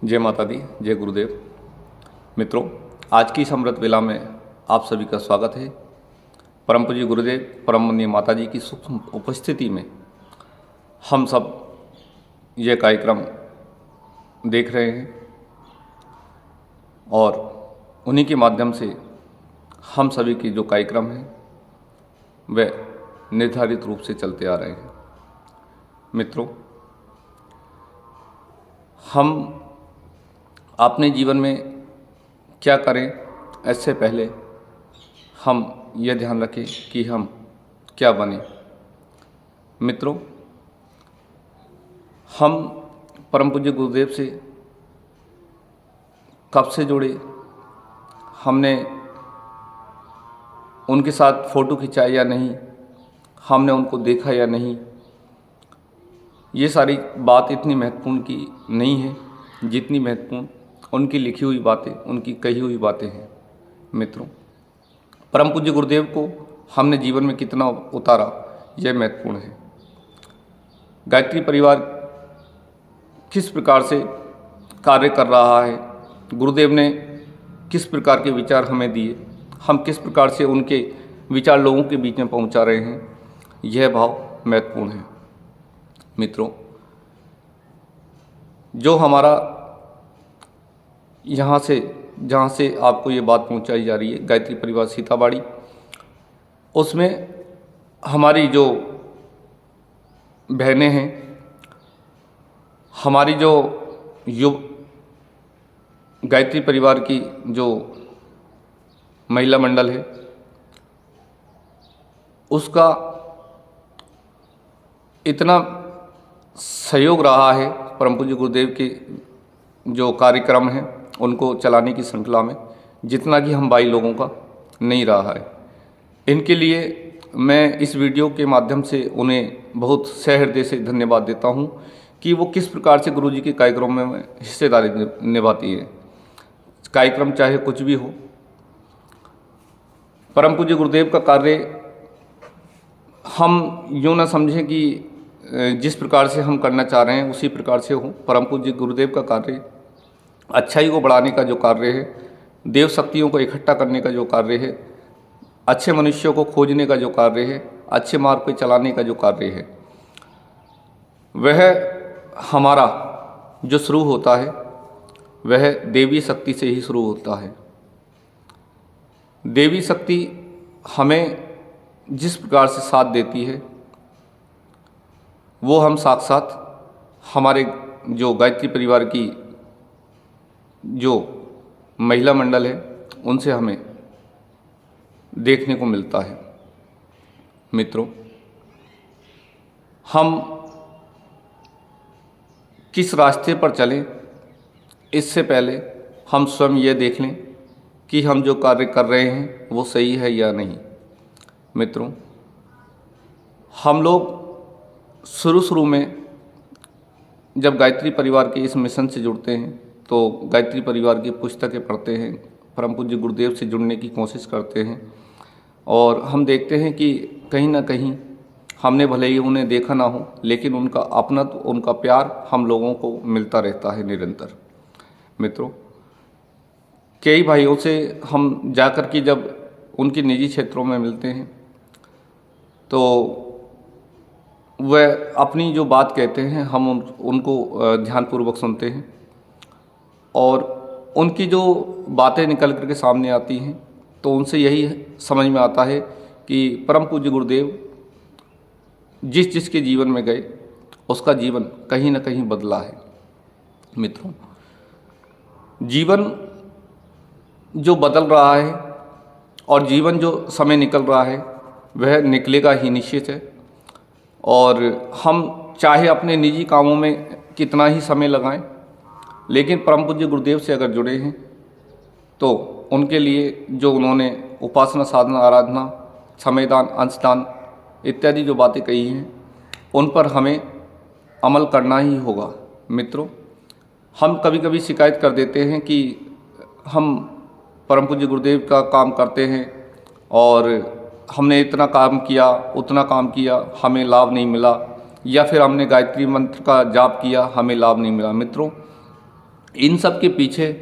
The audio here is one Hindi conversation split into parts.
जय माता दी, जय गुरुदेव। मित्रों, आज की इस अमृत वेला में आप सभी का स्वागत है। परम पूज्य गुरुदेव परम वंदनीय माता जी की सूक्ष्म उपस्थिति में हम सब यह कार्यक्रम देख रहे हैं और उन्हीं के माध्यम से हम सभी के जो कार्यक्रम हैं वह निर्धारित रूप से चलते आ रहे हैं। मित्रों, हम अपने जीवन में क्या करें, इससे पहले हम यह ध्यान रखें कि हम क्या बने। मित्रों, हम परम पूज्य गुरुदेव से कब से जुड़े, हमने उनके साथ फ़ोटो खिंचाया या नहीं, हमने उनको देखा या नहीं, ये सारी बात इतनी महत्वपूर्ण की नहीं है जितनी महत्वपूर्ण उनकी लिखी हुई बातें, उनकी कही हुई बातें हैं। मित्रों, परम पूज्य गुरुदेव को हमने जीवन में कितना उतारा, यह महत्वपूर्ण है। गायत्री परिवार किस प्रकार से कार्य कर रहा है, गुरुदेव ने किस प्रकार के विचार हमें दिए, हम किस प्रकार से उनके विचार लोगों के बीच में पहुंचा रहे हैं, यह भाव महत्वपूर्ण है। मित्रों, जो हमारा जहाँ से आपको ये बात पहुंचाई जा रही है, गायत्री परिवार सीताबाड़ी, उसमें हमारी जो बहनें हैं, हमारी जो गायत्री परिवार की जो महिला मंडल है, उसका इतना सहयोग रहा है परम पूज्य गुरुदेव के जो कार्यक्रम हैं उनको चलाने की श्रृंखला में, जितना कि हम भाई लोगों का नहीं रहा है। इनके लिए मैं इस वीडियो के माध्यम से उन्हें बहुत सहृदय से धन्यवाद देता हूं कि वो किस प्रकार से गुरु जी के कार्यक्रम में हिस्सेदारी निभाती है। कार्यक्रम चाहे कुछ भी हो, परम पूज्य गुरुदेव का कार्य हम यूँ ना समझें कि जिस प्रकार से हम करना चाह रहे हैं उसी प्रकार से हो। परम पूज्य गुरुदेव का कार्य अच्छाई को बढ़ाने का जो कार्य है, देव शक्तियों को इकट्ठा करने का जो कार्य है, अच्छे मनुष्यों को खोजने का जो कार्य है, अच्छे मार्ग पर चलाने का जो कार्य है, वह हमारा जो शुरू होता है वह देवी शक्ति से ही शुरू होता है। देवी शक्ति हमें जिस प्रकार से साथ देती है वो हम साक्षात हमारे जो गायत्री परिवार की जो महिला मंडल है उनसे हमें देखने को मिलता है। मित्रों, हम किस रास्ते पर चलें, इससे पहले हम स्वयं ये देख लें कि हम जो कार्य कर रहे हैं वो सही है या नहीं। मित्रों, हम लोग शुरू में जब गायत्री परिवार के इस मिशन से जुड़ते हैं तो गायत्री परिवार की पुस्तकें पढ़ते हैं, परम पूज्य गुरुदेव से जुड़ने की कोशिश करते हैं और हम देखते हैं कि कहीं ना कहीं हमने भले ही उन्हें देखा ना हो, लेकिन उनका अपनत्व, उनका प्यार हम लोगों को मिलता रहता है निरंतर। मित्रों, कई भाइयों से हम जाकर के जब उनके निजी क्षेत्रों में मिलते हैं तो वह अपनी जो बात कहते हैं हम उनको ध्यानपूर्वक सुनते हैं और उनकी जो बातें निकल करके सामने आती हैं तो उनसे यही समझ में आता है कि परम पूज्य गुरुदेव जिसके जीवन में गए उसका जीवन कहीं ना कहीं बदला है। मित्रों, जीवन जो बदल रहा है और जीवन जो समय निकल रहा है वह निकलेगा ही निश्चित है, और हम चाहे अपने निजी कामों में कितना ही समय लगाएं, लेकिन परम पूज्य गुरुदेव से अगर जुड़े हैं तो उनके लिए जो उन्होंने उपासना, साधना, आराधना, समयदान, अंशदान इत्यादि जो बातें कही हैं उन पर हमें अमल करना ही होगा। मित्रों, हम कभी कभी शिकायत कर देते हैं कि हम परम पूज्य गुरुदेव का काम करते हैं और हमने इतना काम किया, उतना काम किया, हमें लाभ नहीं मिला, या फिर हमने गायत्री मंत्र का जाप किया, हमें लाभ नहीं मिला। मित्रों, इन सब के पीछे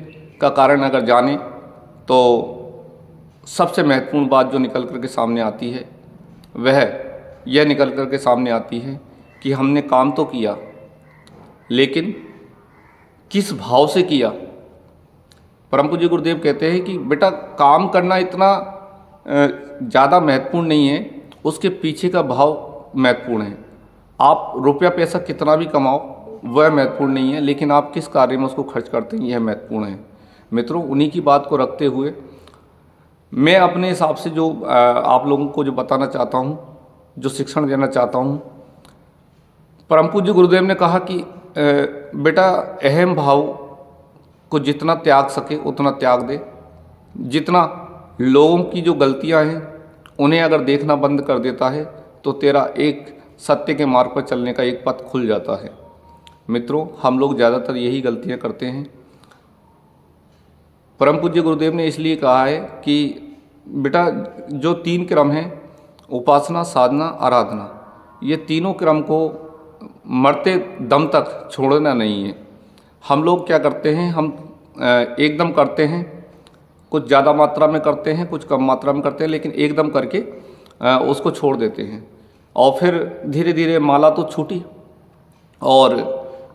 का कारण अगर जाने तो सबसे महत्वपूर्ण बात जो निकल कर के सामने आती है वह यह निकल कर के सामने आती है कि हमने काम तो किया, लेकिन किस भाव से किया। परम पूज्य गुरुदेव कहते हैं कि बेटा काम करना इतना ज़्यादा महत्वपूर्ण नहीं है, उसके पीछे का भाव महत्वपूर्ण है। आप रुपया पैसा कितना भी कमाओ वह महत्वपूर्ण नहीं है, लेकिन आप किस कार्य में उसको खर्च करते हैं यह महत्वपूर्ण है। मित्रों, उन्हीं की बात को रखते हुए मैं अपने हिसाब से जो आप लोगों को जो बताना चाहता हूँ, जो शिक्षण देना चाहता हूँ, परम पूज्य गुरुदेव ने कहा कि बेटा अहम भाव को जितना त्याग सके उतना त्याग दे। जितना लोगों की जो गलतियां हैं उन्हें अगर देखना बंद कर देता है तो तेरा एक सत्य के मार्ग पर चलने का एक पथ खुल जाता है। मित्रों, हम लोग ज़्यादातर यही गलतियां करते हैं। परम पूज्य गुरुदेव ने इसलिए कहा है कि बेटा जो 3 क्रम हैं, उपासना, साधना, आराधना, ये तीनों क्रम को मरते दम तक छोड़ना नहीं है। हम लोग क्या करते हैं, हम एकदम करते हैं, कुछ ज़्यादा मात्रा में करते हैं, कुछ कम मात्रा में करते हैं, लेकिन एकदम करके उसको छोड़ देते हैं और फिर धीरे धीरे माला तो छूटी और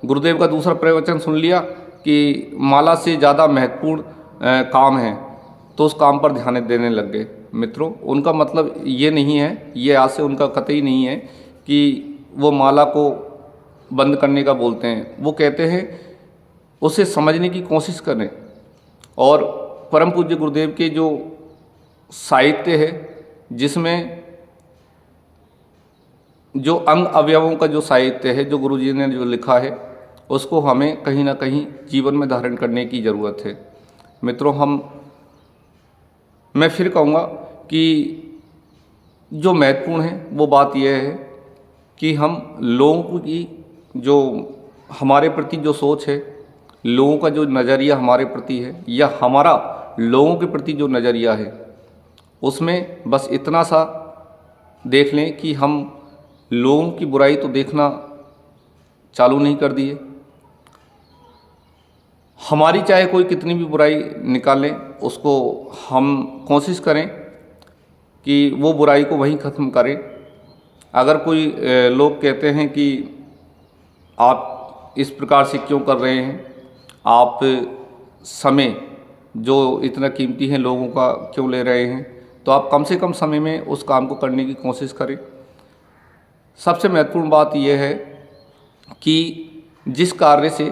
गुरुदेव का दूसरा प्रवचन सुन लिया कि माला से ज़्यादा महत्वपूर्ण काम है, तो उस काम पर ध्यान देने लग गए। मित्रों, उनका मतलब ये नहीं है, ये आज से उनका कतई नहीं है कि वो माला को बंद करने का बोलते हैं। वो कहते हैं उसे समझने की कोशिश करें। और परम पूज्य गुरुदेव के जो साहित्य है, जिसमें जो अंग अवयवों का जो साहित्य है, जो गुरुजी ने जो लिखा है, उसको हमें कहीं ना कहीं जीवन में धारण करने की ज़रूरत है। मित्रों, मैं फिर कहूँगा कि जो महत्वपूर्ण है वो बात यह है कि हम लोगों की जो हमारे प्रति जो सोच है, लोगों का जो नज़रिया हमारे प्रति है, या हमारा लोगों के प्रति जो नज़रिया है, उसमें बस इतना सा देख लें कि हम लोगों की बुराई तो देखना चालू नहीं कर दिए। हमारी चाहे कोई कितनी भी बुराई निकालें, उसको हम कोशिश करें कि वो बुराई को वहीं ख़त्म करें। अगर कोई लोग कहते हैं कि आप इस प्रकार से क्यों कर रहे हैं, आप समय जो इतना कीमती है लोगों का क्यों ले रहे हैं, तो आप कम से कम समय में उस काम को करने की कोशिश करें। सबसे महत्वपूर्ण बात यह है कि जिस कार्य से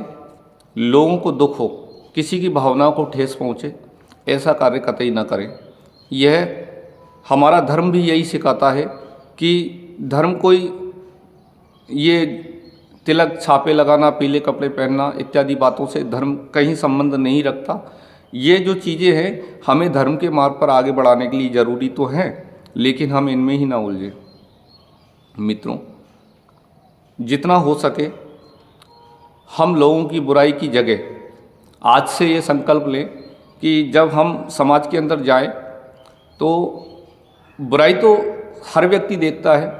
लोगों को दुख हो, किसी की भावनाओं को ठेस पहुँचे, ऐसा कार्य कतई ना करें। यह हमारा धर्म भी यही सिखाता है कि धर्म कोई ये तिलक छापे लगाना, पीले कपड़े पहनना इत्यादि बातों से धर्म कहीं संबंध नहीं रखता। ये जो चीज़ें हैं हमें धर्म के मार्ग पर आगे बढ़ाने के लिए ज़रूरी तो हैं, लेकिन हम इनमें ही ना उलझे। मित्रों, जितना हो सके हम लोगों की बुराई की जगह आज से ये संकल्प लें कि जब हम समाज के अंदर जाएं तो बुराई तो हर व्यक्ति देखता है,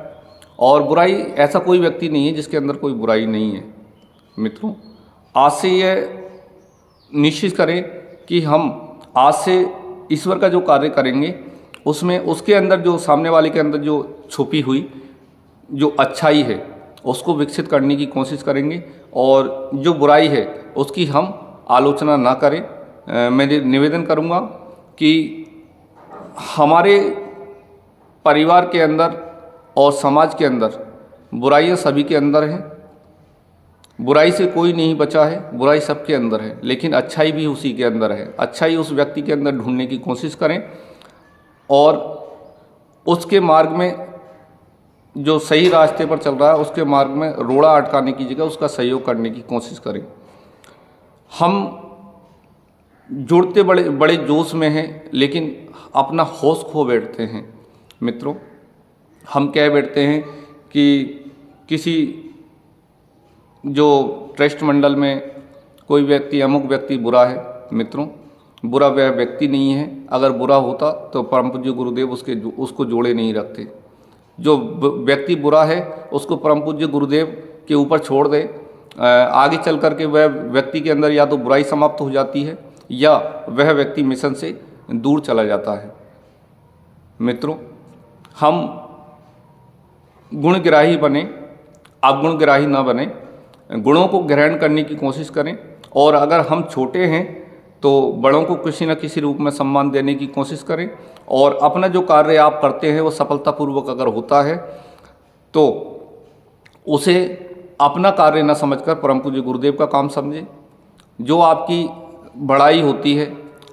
और बुराई ऐसा कोई व्यक्ति नहीं है जिसके अंदर कोई बुराई नहीं है। मित्रों, आज से यह निश्चित करें कि हम आज से ईश्वर का जो कार्य करेंगे उसमें उसके अंदर जो सामने वाले के अंदर जो छुपी हुई जो अच्छाई है उसको विकसित करने की कोशिश करेंगे, और जो बुराई है उसकी हम आलोचना ना करें। मैं निवेदन करूँगा कि हमारे परिवार के अंदर और समाज के अंदर बुराइयां सभी के अंदर हैं। बुराई से कोई नहीं बचा है, बुराई सबके अंदर है, लेकिन अच्छाई भी उसी के अंदर है। अच्छाई उस व्यक्ति के अंदर ढूंढने की कोशिश करें और उसके मार्ग में जो सही रास्ते पर चल रहा है उसके मार्ग में रोड़ा अटकाने की जगह उसका सहयोग करने की कोशिश करें। हम जुड़ते बड़े बड़े जोश में हैं, लेकिन अपना होश खो बैठते हैं। मित्रों, हम कह बैठते हैं कि किसी जो ट्रस्ट मंडल में कोई व्यक्ति, अमुक व्यक्ति बुरा है। मित्रों, बुरा वह व्यक्ति नहीं है। अगर बुरा होता तो परम पूज्य गुरुदेव उसको जोड़े नहीं रखते। जो व्यक्ति बुरा है उसको परम पूज्य गुरुदेव के ऊपर छोड़ दे आगे चल कर के वह व्यक्ति के अंदर या तो बुराई समाप्त हो जाती है या वह व्यक्ति मिशन से दूर चला जाता है। मित्रों, हम गुणग्राही बने, अवगुणग्राही ना बने, गुणों को ग्रहण करने की कोशिश करें और अगर हम छोटे हैं तो बड़ों को किसी न किसी रूप में सम्मान देने की कोशिश करें और अपना जो कार्य आप करते हैं वो सफलतापूर्वक अगर होता है तो उसे अपना कार्य न समझकर परम पूज्य गुरुदेव का काम समझें। जो आपकी बड़ाई होती है,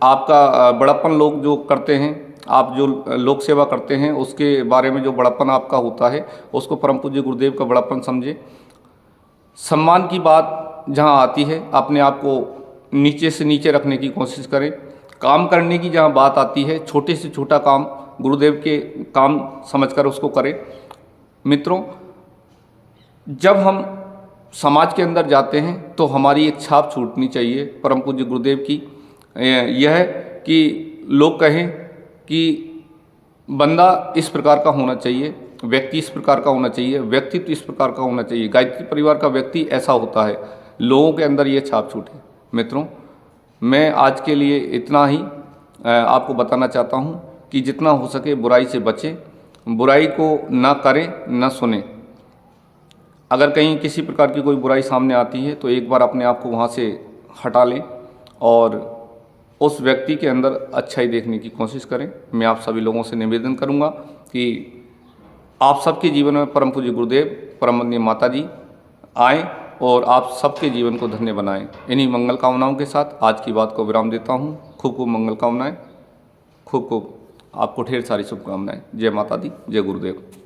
आपका बड़प्पन लोग जो करते हैं, आप जो लोक सेवा करते हैं उसके बारे में जो बड़प्पन आपका होता है उसको परम पूज्य गुरुदेव का बड़प्पन समझें। सम्मान की बात जहाँ आती है अपने आप को नीचे से नीचे रखने की कोशिश करें। काम करने की जहाँ बात आती है छोटे से छोटा काम गुरुदेव के काम समझकर उसको करें। मित्रों, जब हम समाज के अंदर जाते हैं तो हमारी एक छाप छूटनी चाहिए परम पूज्य गुरुदेव की, यह कि लोग कहें कि बंदा इस प्रकार का होना चाहिए, व्यक्ति इस प्रकार का होना चाहिए, व्यक्तित्व इस प्रकार का होना चाहिए, गायत्री परिवार का व्यक्ति ऐसा होता है, लोगों के अंदर ये छाप छूटे। मित्रों, मैं आज के लिए इतना ही आपको बताना चाहता हूँ कि जितना हो सके बुराई से बचें, बुराई को ना करें ना सुने। अगर कहीं किसी प्रकार की कोई बुराई सामने आती है तो एक बार अपने आप को वहाँ से हटा लें और उस व्यक्ति के अंदर अच्छाई देखने की कोशिश करें। मैं आप सभी लोगों से निवेदन करूँगा कि आप सबके जीवन में परम पूज्य गुरुदेव, परम वंदनीय माता जी आएँ और आप सबके जीवन को धन्य बनाएं। इन्हीं मंगल कामनाओं के साथ आज की बात को विराम देता हूं। खूब खूब मंगल कामनाएं, खूब खूब आपको ढेर सारी शुभकामनाएं। जय माता दी, जय गुरुदेव।